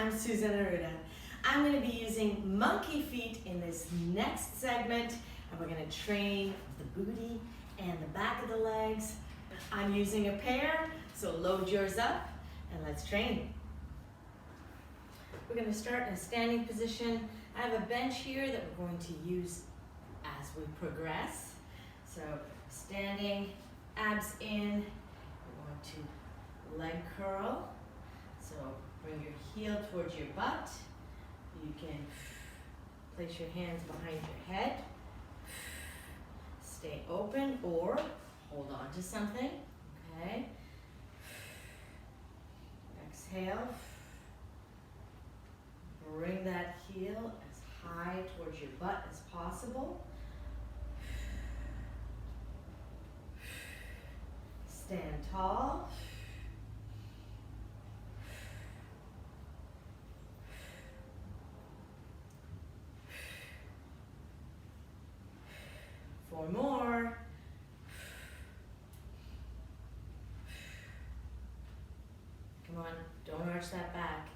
I'm Susan Aruda. I'm going to be using monkey feet in this next segment, and we're going to train the booty and the back of the legs. I'm using a pair, so load yours up and let's train. We're going to start in a standing position. I have a bench here that we're going to use as we progress. So standing, abs in, we're going to leg curl. So bring your heel towards your butt. You can place your hands behind your head. Stay open or hold on to something. Okay. Exhale. Bring that heel as high towards your butt as possible. Stand tall. Four more. Come on, don't arch that back.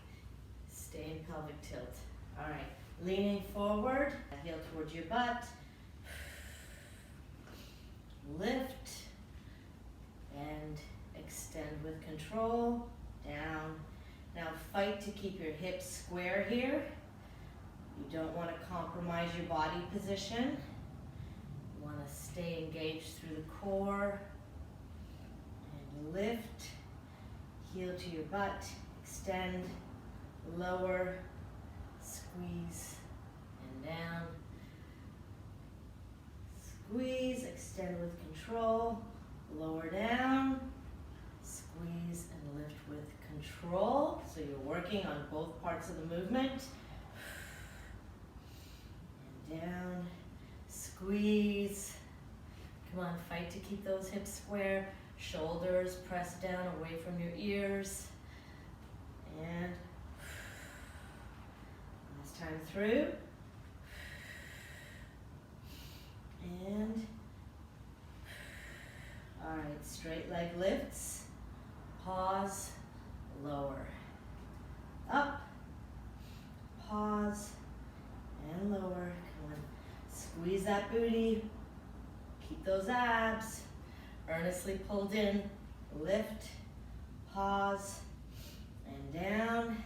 Stay in pelvic tilt. All right, leaning forward, heel towards your butt. Lift and extend with control. Down. Now fight to keep your hips square here. You don't want to compromise your body position. You want to stay engaged through the core. And lift, heel to your butt, extend, lower, squeeze, and down. Squeeze, extend with control, lower down, squeeze and lift with control. So you're working on both parts of the movement. And down, squeeze. Come on, fight to keep those hips square. Shoulders press down away from your ears. And last time through. And all right, straight leg lifts. Pause, lower. Up, pause, and lower. Come on, squeeze that booty. Keep those abs. Earnestly pulled in. Lift, pause, and down.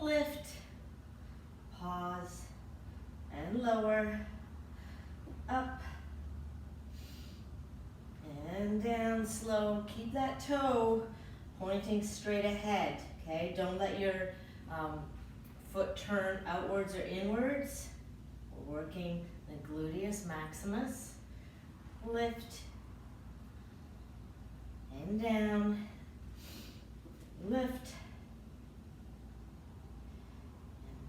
Lift, pause, and lower. Up, and down, slow. Keep that toe pointing straight ahead, okay? Don't let your foot turn outwards or inwards. We're working the gluteus maximus. Lift, and down, lift,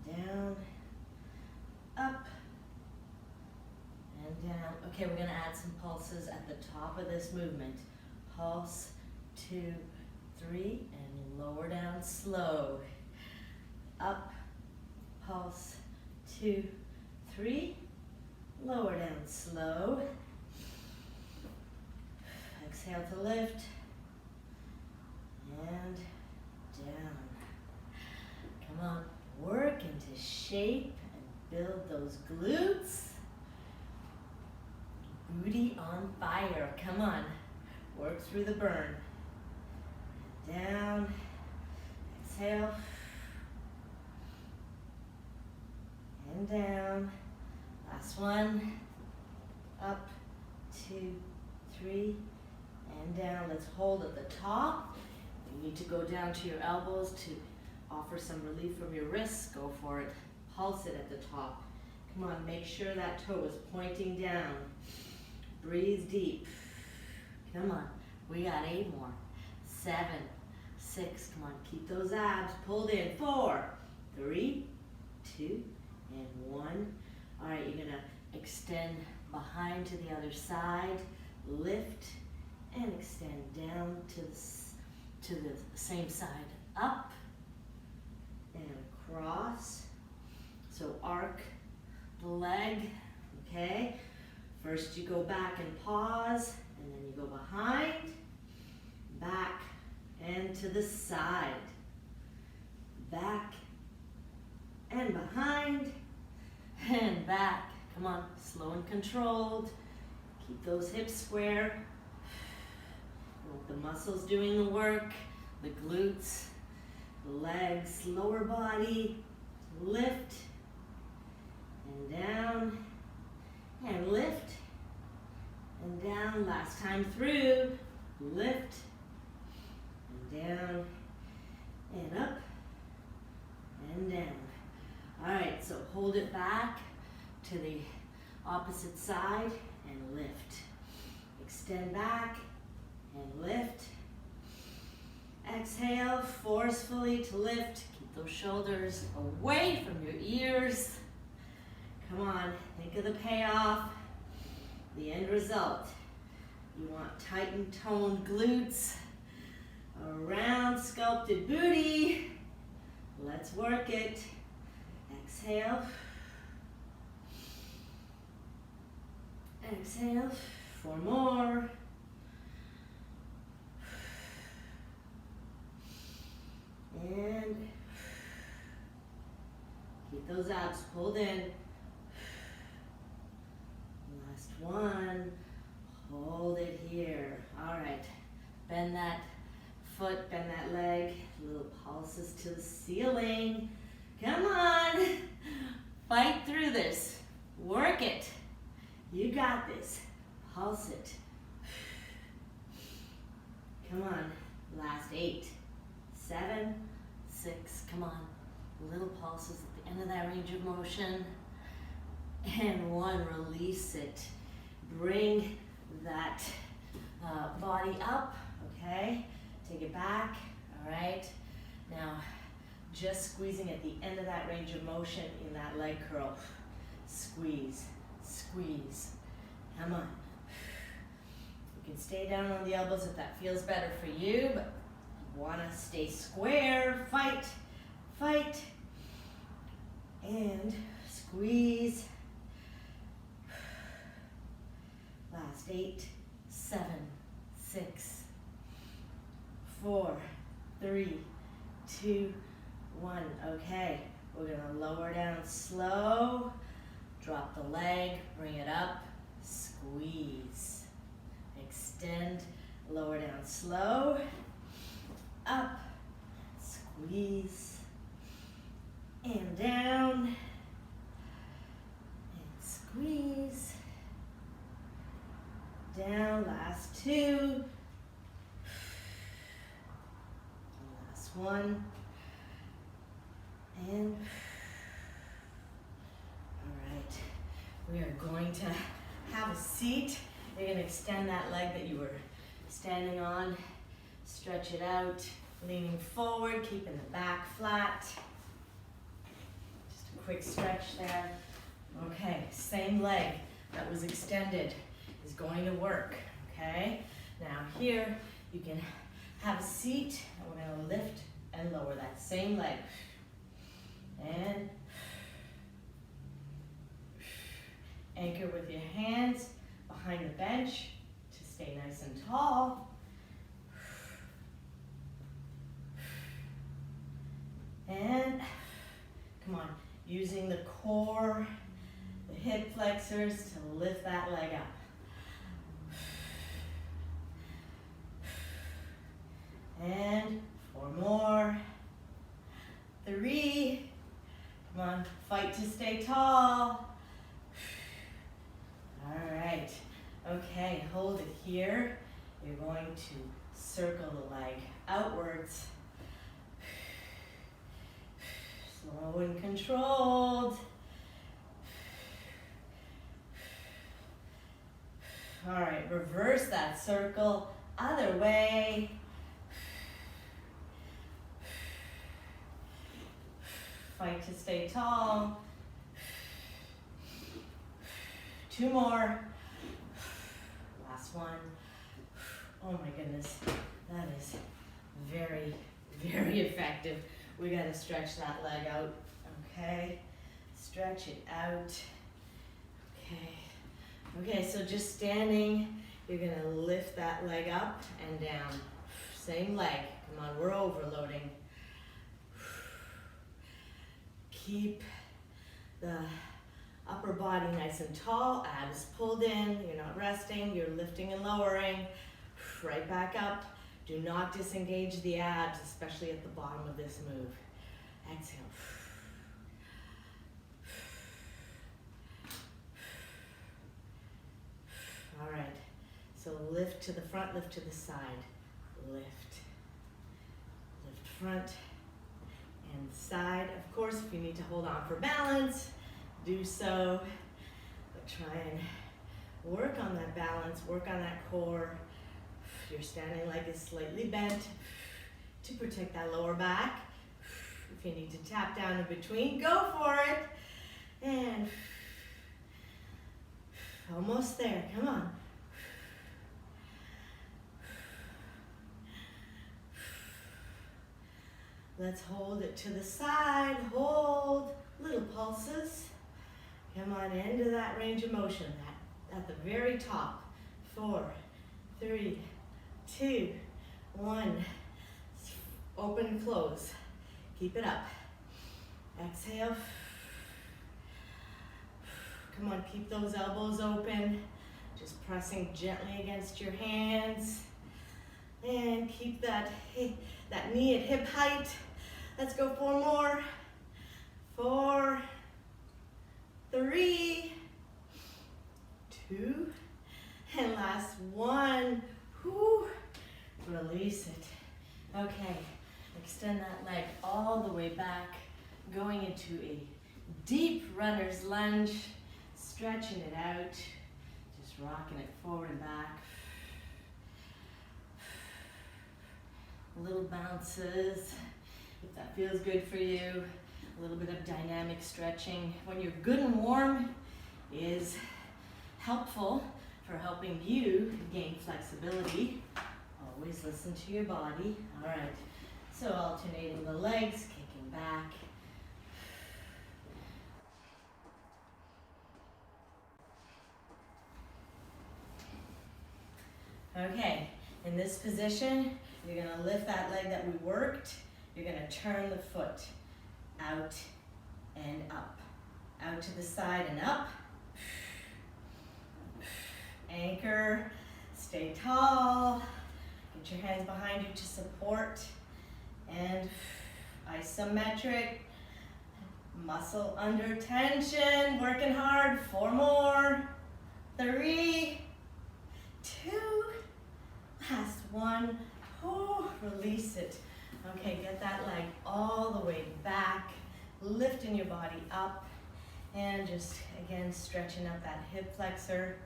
and down, up, and down. Okay, we're going to add some pulses at the top of this movement. Pulse, 2, 3, and lower down slow. Up, pulse, 2, 3, lower down slow. Exhale to lift, and down. Come on, work into shape and build those glutes. Booty on fire, come on. Work through the burn. Down, exhale, and down. Last one, up, 2, 3, and down. Let's hold at the top. You need to go down to your elbows to offer some relief from your wrists. Go for it. Pulse it at the top. Come on, make sure that toe is pointing down. Breathe deep. Come on, we got 8 more. 7, 6, come on, keep those abs pulled in. 4, 3, 2, and 1. All right, you're gonna extend behind to the other side. Lift and extend down to the same side. Up and across. So arc the leg, okay? First you go back and pause, and then you go behind, back, and to the side. Back and behind, and back. Come on, slow and controlled. Keep those hips square. The muscles doing the work, the glutes, the legs, lower body, lift, and down, and lift, and down. Last time through, lift, and down, and up, and down. All right, so hold it back to the opposite side and lift. Extend back and lift. Exhale, forcefully to lift. Keep those shoulders away from your ears. Come on, think of the payoff, the end result. You want tight and toned glutes, a round sculpted booty. Let's work it. Exhale. Exhale. 4 more. And keep those abs pulled in. Last one. Hold it here. All right. Bend that foot, bend that leg. Little pulses to the ceiling. Come on. Fight through this. Work it. You got this. Pulse it. Come on. Last 8, 7, 6. Come on. Little pulses at the end of that range of motion. And 1. Release it. Bring that body up. Okay. Take it back. All right. Now, just squeezing at the end of that range of motion in that leg curl. Squeeze, squeeze. Come on. You can stay down on the elbows if that feels better for you, but you want to stay square. Fight, fight, and squeeze. Last 8, 7, 6, 4, 3, 2, 1. Okay, we're gonna lower down slow, drop the leg, bring it up, squeeze, extend, lower down slow, up, squeeze, and down, and squeeze, down. Last 2, last 1. And, all right, we are going to have a seat. You're going to extend that leg that you were standing on, stretch it out, leaning forward, keeping the back flat. Just a quick stretch there. Okay, same leg that was extended is going to work, okay? Now here, you can have a seat, and we're going to lift and lower that same leg. And anchor with your hands behind the bench to stay nice and tall. And come on, using the core, the hip flexors to lift that leg up. And 4 more. 3. Come on, fight to stay tall. All right, okay, hold it here. You're going to circle the leg outwards. Slow and controlled. All right, reverse that circle, other way. Fight to stay tall. 2 more. Last one. Oh my goodness, that is very, very effective. We gotta stretch that leg out, okay? Stretch it out, okay. Okay, so just standing, you're gonna lift that leg up and down. Same leg, come on, we're overloading. keep the upper body nice and tall, abs pulled in, you're not resting, you're lifting and lowering, right back up. Do not disengage the abs, especially at the bottom of this move. Exhale. All right, so lift to the front, lift to the side, lift. Lift front and side. Of course, if you need to hold on for balance, do so, but try and work on that balance, work on that core. Your standing leg is slightly bent to protect that lower back. If you need to tap down in between, go for it. And almost there, come on. Let's hold it to the side, hold, little pulses. Come on into that range of motion, at the very top. 4, 3, 2, 1. Open and close. Keep it up. Exhale. Come on, keep those elbows open. Just pressing gently against your hands. And keep that knee at hip height. Let's go 4 more. 4, 3, 2, and last 1. Whew. Release it. Okay, extend that leg all the way back, going into a deep runner's lunge, stretching it out, just rocking it forward and back. Little bounces, if that feels good for you. A little bit of dynamic stretching when you're good and warm is helpful for helping you gain flexibility. Always listen to your body. All right, so alternating the legs, kicking back. Okay, in this position, you're gonna lift that leg that we worked. You're gonna turn the foot out and up. Out to the side and up. Anchor, stay tall. Get your hands behind you to support. And isometric, muscle under tension, working hard. 4 more, 3, 2, last 1. Oh, release it. Okay, get that leg all the way back, lifting your body up, and just, again, stretching up that hip flexor.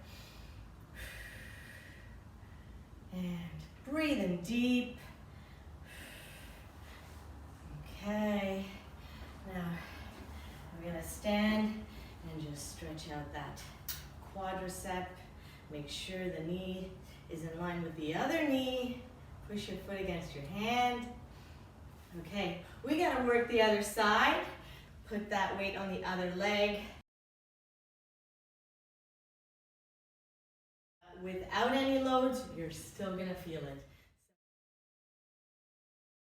And breathing deep. Okay, now we're gonna stand and just stretch out that quadricep. Make sure the knee is in line with the other knee. Push your foot against your hand. Okay, we gotta work the other side. Put that weight on the other leg. Without any loads, you're still gonna feel it.